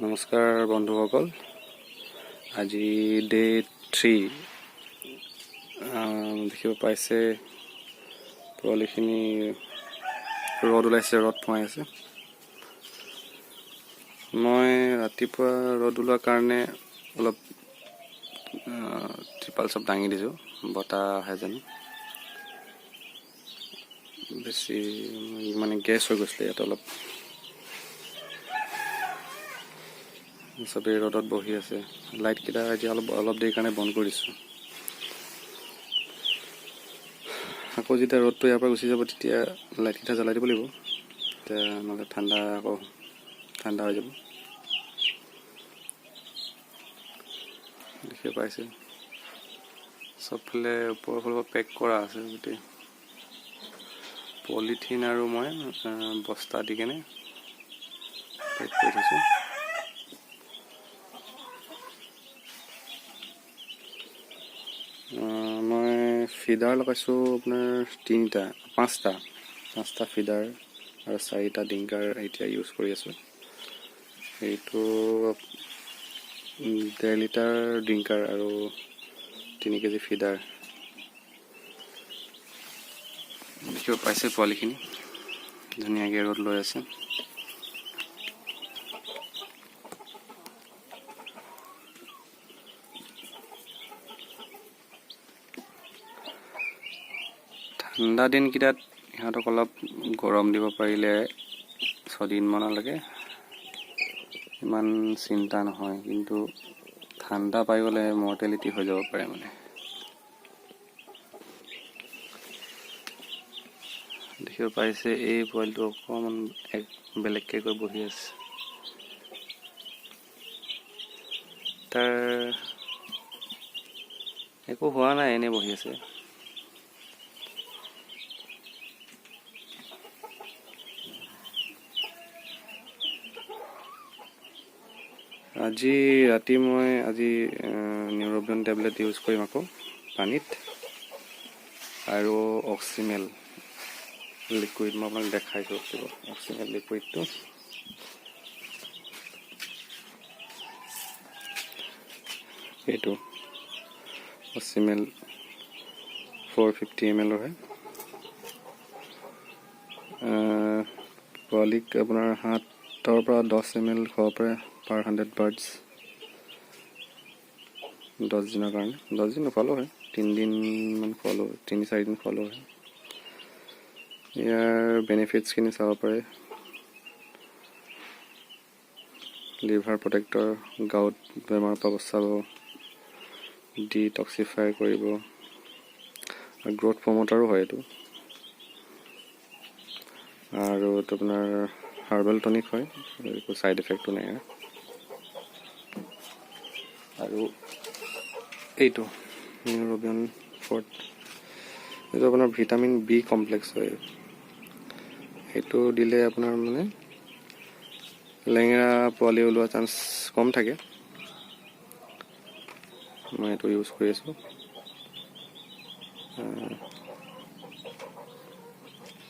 নমস্কাৰ বন্ধুসকল, আজি ডে 3 দেখিব পাইছে পোৱালিখিনি ৰ'দ ওলাইছে, ৰ'দ পোৱাই আছে। মই ৰাতিপুৱা ৰ'দ ওলোৱাৰ কাৰণে অলপ ত্ৰিপাল চব দাঙি দিছোঁ, বতাহ আহে যেন। বেছি মানে গেছ হৈ গৈছিলে ইয়াত অলপ। চবেই ৰ'দত বহি আছে। লাইটকেইটা এতিয়া অলপ দেৰি কাৰণে বন্ধ কৰিছোঁ। আকৌ যেতিয়া ৰ'দটো ইয়াৰ পৰা গুচি যাব তেতিয়া লাইটকেইটা জ্বলাই দিব লাগিব, তেতিয়া নহ'লে ঠাণ্ডা হৈ যাব। দেখিব পাইছে চবফালে ওপৰৰ ফালৰ পৰা পেক কৰা আছে গোটেই পলিথিন, আৰু মই বস্তা দি কেনে পেক কৰি থৈছোঁ। মই ফিডাৰ লগাইছোঁ আপোনাৰ পাঁচটা ফিডাৰ আৰু 4টা ডিংকাৰ এতিয়া ইউজ কৰি আছোঁ। এইটো 1.5 লিটাৰ ডিংকাৰ আৰু 3 কেজি ফিডাৰ। দেখিব পাইছে পোৱালিখিনি ধুনীয়াকৈ ৰ'দ লৈ আছে। ঠাণ্ডা দিনকেইটাত সিহঁতক অলপ গৰম দিব পাৰিলে 6 দিনমানলৈকে ইমান চিন্তা নহয়, কিন্তু ঠাণ্ডা পাই গ'লে মৰ্টেলিটি হৈ যাব পাৰে। মানে দেখিব পাইছে এই পোৱালিটো অকণমান বেলেগকৈ গৈ বহি আছে। তাৰ একো হোৱা নাই, এনেই বহি আছে। আজি ৰাতি মই নিউৰবিয়ন টেবলেট ইউজ কৰিম আকৌ পানীত, আৰু অক্সিমেল লিকুইড মই আপোনাক দেখাইছোঁ। অক্সিমেল লিকুইডটো এইটো অক্সিমেল 450 ml হয়। পোৱালিক আপোনাৰ 7 পৰা 10 ml খাব পাৰে per 100 birds 10 দিনৰ কাৰণে। 10 দিন নোখোৱালেও হয়, 3 দিনমান খোৱালেও, 3-4 দিন খোৱালেও হয়। ইয়াৰ বেনিফিটছখিনি চাব পাৰে: লিভাৰ প্ৰটেক্টৰ, গাউট বেমাৰৰ পৰা বচাব, ডিটক্সিফাই কৰিব, গ্ৰ'থ প্ৰমোটাৰো হয় এইটো। আৰু এইটো আপোনাৰ হাৰ্বেল টনিক হয়, একো ছাইড এফেক্টো নাই। আৰু এইটো নিউৰবিয়ন 4, এইটো আপোনাৰ ভিটামিন B কমপ্লেক্স হয়। সেইটো দিলে আপোনাৰ মানে লেঙেৰা পোৱালি ওলোৱা চান্স কম থাকে। মই এইটো ইউজ কৰি আছোঁ।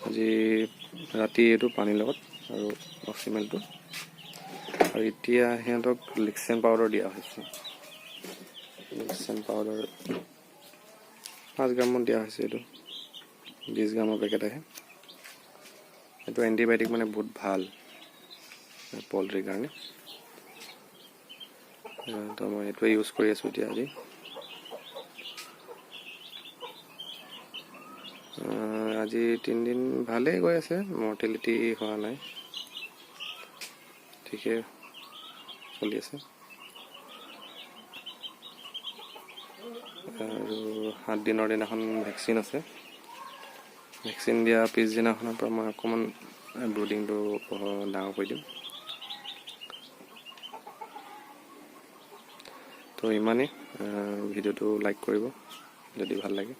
আজি ৰাতি এইটো পানীৰ লগত আৰু অক্সিমেলটো, আৰু এতিয়া সিহঁতক লিক্সেন পাউডাৰ দিয়া হৈছে। লিক্সেন পাউডাৰ 5 গ্ৰামমান দিয়া হৈছে। এইটো 20 গ্ৰামৰ পেকেট আহে। এইটো এণ্টিবায়'টিক, মানে বহুত ভাল পল্ট্ৰিৰ কাৰণে। তো মই এইটোৱে ইউজ কৰি আছোঁ এতিয়া। আজি 3 দিন ভালেই গৈ আছে, মৰ্টেলিটি হোৱা নাই, ঠিকে চলি আছে। আৰু 7 দিনৰ দিনাখন ভেকচিন আছে। ভেকচিন দিয়া পিছদিনাখনৰ পৰা মই অকণমান ব্ৰুডিংটো ডাঙৰ কৰি দিম। তো ইমানেই। ভিডিঅ'টো লাইক কৰিব যদি ভাল লাগে।